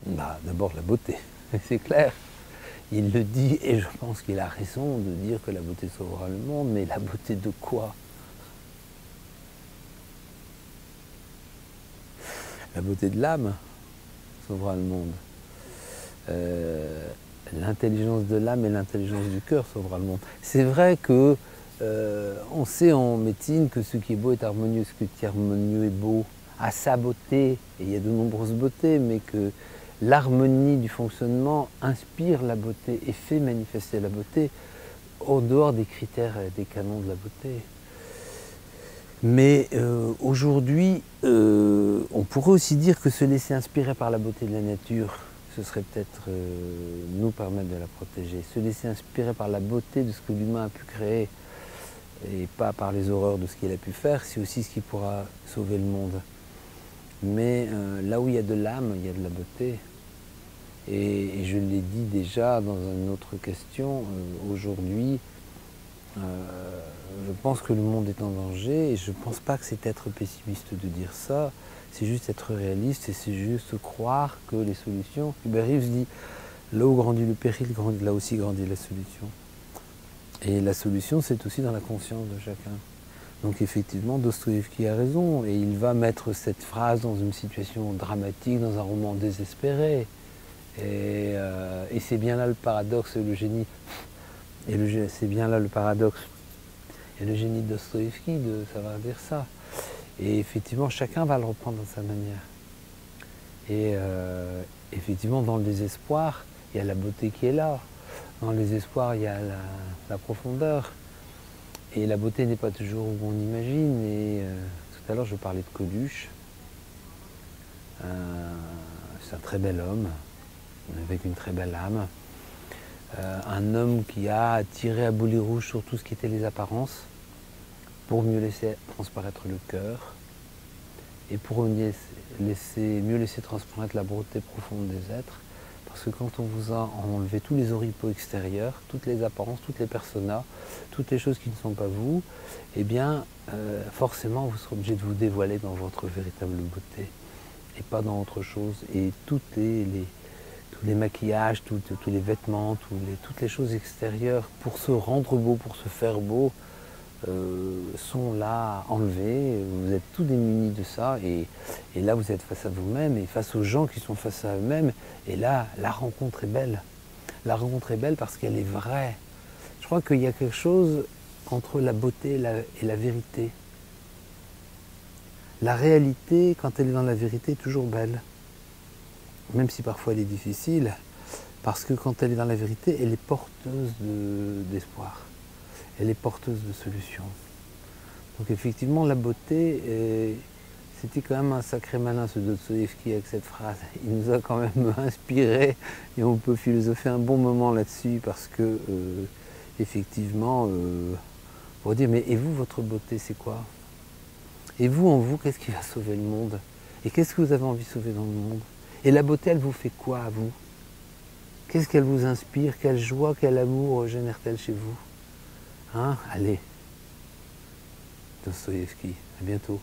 Bah, d'abord la beauté, c'est clair. Il le dit et je pense qu'il a raison de dire que la beauté sauvera le monde, mais la beauté de quoi? La beauté de l'âme sauvera le monde. L'intelligence de l'âme et l'intelligence du cœur sauvera le monde. C'est vrai que on sait en médecine que ce qui est beau est harmonieux, ce qui est harmonieux est beau, à sa beauté, et il y a de nombreuses beautés, mais que l'harmonie du fonctionnement inspire la beauté et fait manifester la beauté en dehors des critères et des canons de la beauté. Mais aujourd'hui, on pourrait aussi dire que se laisser inspirer par la beauté de la nature, ce serait peut-être nous permettre de la protéger. Se laisser inspirer par la beauté de ce que l'humain a pu créer et pas par les horreurs de ce qu'il a pu faire, c'est aussi ce qui pourra sauver le monde. Mais là où il y a de l'âme, il y a de la beauté. Et je l'ai dit déjà dans une autre question, aujourd'hui, je pense que le monde est en danger et je ne pense pas que c'est être pessimiste de dire ça, c'est juste être réaliste et c'est juste croire que les solutions... Hubert Reeves dit « là où grandit le péril, là aussi grandit la solution ». Et la solution, c'est aussi dans la conscience de chacun. Donc effectivement, Dostoïevski a raison et il va mettre cette phrase dans une situation dramatique, dans un roman désespéré. Et c'est bien là le paradoxe et le génie. Et c'est bien là le paradoxe et le génie de Dostoïevski de savoir dire ça. Et effectivement, chacun va le reprendre de sa manière. Et effectivement, dans le désespoir, il y a la beauté qui est là. Dans le désespoir, il y a la profondeur. Et la beauté n'est pas toujours où on imagine. Et tout à l'heure, je parlais de Coluche. C'est un très bel homme, avec une très belle âme. Un homme qui a tiré à boulet rouge sur tout ce qui était les apparences pour mieux laisser transparaître le cœur et pour mieux laisser transparaître la beauté profonde des êtres. Parce que quand on vous a enlevé tous les oripeaux extérieurs, toutes les apparences, toutes les personas, toutes les choses qui ne sont pas vous, eh bien, forcément, vous serez obligé de vous dévoiler dans votre véritable beauté et pas dans autre chose. Et tous les maquillages, tous les vêtements, toutes les choses extérieures pour se rendre beau, pour se faire beau, sont là enlevés. Vous êtes tout démunis de ça et là vous êtes face à vous-même et face aux gens qui sont face à eux-mêmes. Et là, la rencontre est belle. La rencontre est belle parce qu'elle est vraie. Je crois qu'il y a quelque chose entre la beauté et la vérité. La réalité, quand elle est dans la vérité, est toujours belle. Même si parfois elle est difficile, parce que quand elle est dans la vérité, elle est porteuse d'espoir. Elle est porteuse de solutions. Donc effectivement, la beauté, c'était quand même un sacré malin ce Dostoïevski avec cette phrase. Il nous a quand même inspiré et on peut philosopher un bon moment là-dessus parce que, effectivement, pour dire, mais et vous, votre beauté, c'est quoi? Et vous, en vous, qu'est-ce qui va sauver le monde? Et qu'est-ce que vous avez envie de sauver dans le monde? Et la beauté, elle vous fait quoi à vous? Qu'est-ce qu'elle vous inspire? Quelle joie, quel amour génère-t-elle chez vous? Hein? Allez, Dostoïevski, à bientôt.